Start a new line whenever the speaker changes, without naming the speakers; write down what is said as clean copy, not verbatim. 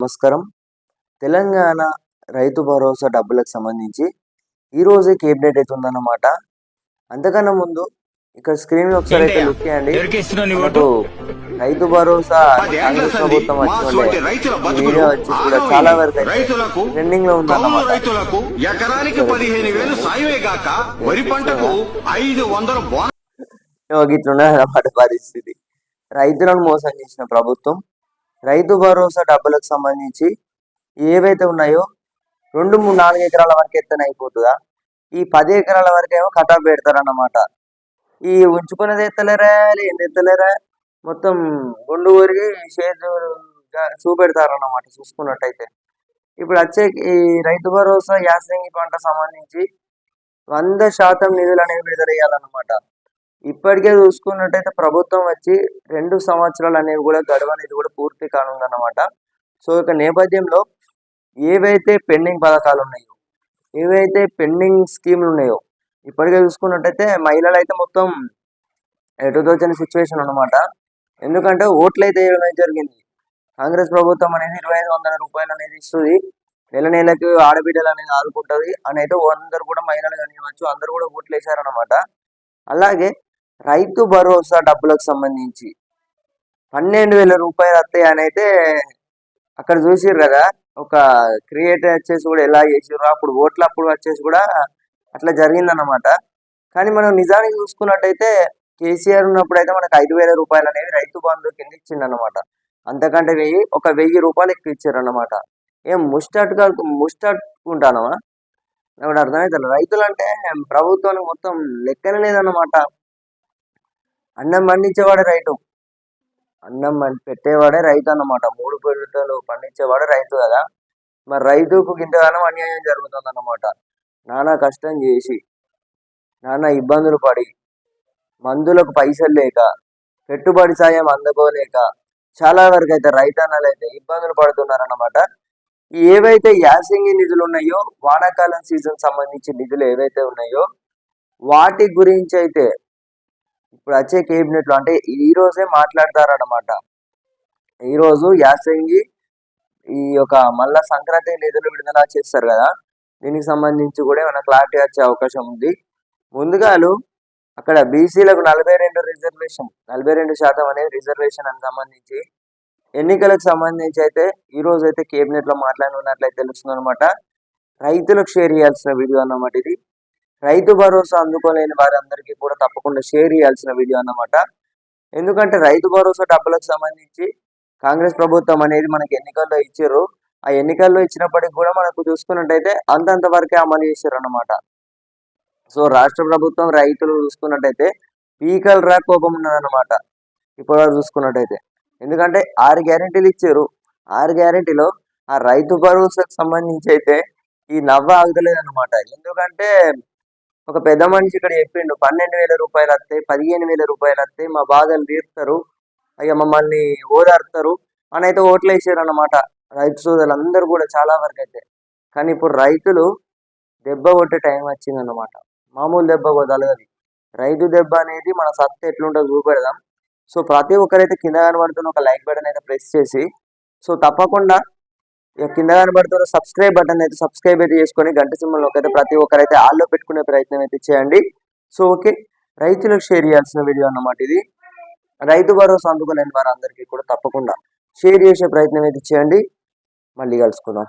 నమస్కారం. తెలంగాణ రైతు భరోసా డబ్బులకు సంబంధించి ఈరోజే కేబినెట్ అయితే ఉందన్నమాట. అంతకన్నా ముందు ఇక్కడ స్క్రీన్ ఒకసారి అయితే లుక్ చేయండి. రైతు భరోసా కాంగ్రెస్ ప్రభుత్వం వచ్చిన వీడియో వచ్చి కూడా చాలా వరకు ట్రెండింగ్ లో ఉందన్నమాట. ఇట్లున్నదన్నమాట పరిస్థితి. రైతులను మోసం చేసిన ప్రభుత్వం రైతు భరోసా డబ్బులకు సంబంధించి ఏవైతే ఉన్నాయో 2, 3, 4 ఎకరాల వరకు ఎత్తన అయిపోతుందా, ఈ 10 ఎకరాల వరకేమో కటాఫ్ పెడతారన్నమాట. ఈ ఉంచుకునేది ఎత్తలేరా, ఏంది ఎత్తలేరా, మొత్తం గుండు ఊరికి షేర్ చూపెడతారన్నమాట. చూసుకున్నట్టయితే ఇప్పుడు వచ్చే ఈ రైతు భరోసా యాసంగి పంట సంబంధించి 100% నిధులు అనేవి విడుదల చేయాలన్నమాట. ఇప్పటికే చూసుకున్నట్టయితే ప్రభుత్వం వచ్చి 2 సంవత్సరాలు అనేవి కూడా గడువు అనేది కూడా పూర్తి కానుందన్నమాట. సో ఇక నేపథ్యంలో ఏవైతే పెండింగ్ పథకాలు ఉన్నాయో, ఏవైతే పెండింగ్ స్కీములు ఉన్నాయో, ఇప్పటికే చూసుకున్నట్టయితే మహిళలు అయితే మొత్తం ఎటుతోచని సిచ్యువేషన్ అన్నమాట. ఎందుకంటే ఓట్లు అయితే వేయడం జరిగింది. కాంగ్రెస్ ప్రభుత్వం అనేది 2500 రూపాయలు అనేది ఇస్తుంది, నెలకి ఆడబిడ్డలు అనేది ఆదుకుంటుంది అని అయితే అందరు కూడా మహిళలు కానివ్వచ్చు అందరు కూడా ఓట్లు వేశారన్నమాట. అలాగే రైతు భరోసా డబ్బులకు సంబంధించి 12,000 రూపాయలు వస్తాయి అని అయితే అక్కడ చూసిర్రు కదా. ఒక క్రియేట్ వచ్చేసి కూడా ఎలా చేసిర్రు, అప్పుడు ఓట్లు అప్పుడు వచ్చేసి కూడా అట్లా జరిగిందన్నమాట. కానీ మనం నిజానికి చూసుకున్నట్టయితే కేసీఆర్ ఉన్నప్పుడు అయితే మనకు 5,000 రూపాయలు అనేవి రైతు బంధు కింద ఇచ్చిందన్నమాట. అంతకంటే 1,000 రూపాయలు ఎక్కువ ఇచ్చారన్నమాట. ఏం ముష్టట్టుకుంటానమా నాకు అర్థమవుతుంది. రైతులు అంటే ప్రభుత్వానికి మొత్తం లెక్కనే లేదన్నమాట. అన్నం పండించేవాడే రైతు, అన్నం పెట్టేవాడే రైతు అన్నమాట. 3 పంటలు పండించేవాడే రైతు కదా. మరి రైతుకు ఇంతగానో అన్యాయం జరుగుతుంది అన్నమాట. నానా కష్టం చేసి, నానా ఇబ్బందులు పడి, మందులకు పైసలు లేక, పెట్టుబడి సాయం అందుకోలేక చాలా వరకు అయితే రైతన్నలు అయితే ఇబ్బందులు పడుతున్నారన్నమాట. ఏవైతే యాసంగి నిధులు ఉన్నాయో, వానాకాలం సీజన్ సంబంధించి నిధులు ఏవైతే ఉన్నాయో వాటి గురించి అయితే ఇప్పుడు వచ్చే కేబినెట్ లో అంటే ఈ రోజే మాట్లాడతారన్నమాట. ఈరోజు యాసంగి ఈ యొక్క మళ్ళా సంక్రాంతి నిధులు విడుదల చేస్తారు కదా, దీనికి సంబంధించి కూడా ఏమైనా క్లారిటీ వచ్చే అవకాశం ఉంది. ముందుగాలు అక్కడ బీసీలకు 42 రిజర్వేషన్, 42% అనేది రిజర్వేషన్ అని సంబంధించి ఎన్నికలకు సంబంధించి అయితే ఈ రోజు అయితే కేబినెట్ లో మాట్లాడినట్లయితే తెలుస్తుంది అనమాట. రైతులకు షేర్ చేయాల్సిన వీడియో అన్నమాట ఇది. రైతు భరోసా అందుకోలేని వారందరికీ కూడా తప్పకుండా షేర్ చేయాల్సిన వీడియో అన్నమాట. ఎందుకంటే రైతు భరోసా డబ్బులకు సంబంధించి కాంగ్రెస్ ప్రభుత్వం అనేది మనకి ఎన్నికల్లో ఇచ్చారు. ఆ ఎన్నికల్లో ఇచ్చినప్పటికి కూడా మనకు చూసుకున్నట్టయితే అంతంత వరకే అమలు చేశారు అన్నమాట. సో రాష్ట్ర ప్రభుత్వం రైతులు చూసుకున్నట్టయితే పీకల్ రా కోపం ఉన్నదన్నమాట ఇప్పుడు చూసుకున్నట్టయితే. ఎందుకంటే 6 గ్యారెంటీలు ఇచ్చారు. 6 గ్యారెంటీలో ఆ రైతు భరోసాకు సంబంధించి అయితే ఈ నవ్వ ఆగలేదు అనమాట. ఎందుకంటే ఒక పెద్ద మనిషి ఇక్కడ చెప్పిండు 12,000 రూపాయలు వస్తాయి, 15,000 రూపాయలు వస్తాయి, మా బాధలు తీరుతారు, అయ్యా మమ్మల్ని ఓదార్తారు అని అయితే ఓట్లు వేసారు అన్నమాట రైతు సోదరులు అందరూ కూడా చాలా వరకు అయితే. కానీ ఇప్పుడు రైతులు దెబ్బ కొట్టే టైం వచ్చిందన్నమాట. మామూలు దెబ్బ కొదలగది. రైతు దెబ్బ అనేది మన సత్తా ఎట్లుంటుందో చూపెడదాం. సో ప్రతి ఒక్కరైతే కింద కనబడుతున్న ఒక లైక్ బటన్ అయితే ప్రెస్ చేసి, సో తప్పకుండా కింద కనబడుతున్న సబ్స్క్రైబ్ బటన్ అయితే సబ్స్క్రైబ్ అయితే చేసుకొని గంట సింబల్లోకి అయితే ప్రతి ఒక్కరైతే ఆల్లో పెట్టుకునే ప్రయత్నం అయితే చేయండి. సో ఓకే, రైతులకు షేర్ చేయాల్సిన వీడియో అన్నమాట ఇది. రైతు భరోసా అందుకోలేని వారందరికీ కూడా తప్పకుండా షేర్ చేసే ప్రయత్నం అయితే చేయండి. మళ్ళీ కలుసుకుందాం.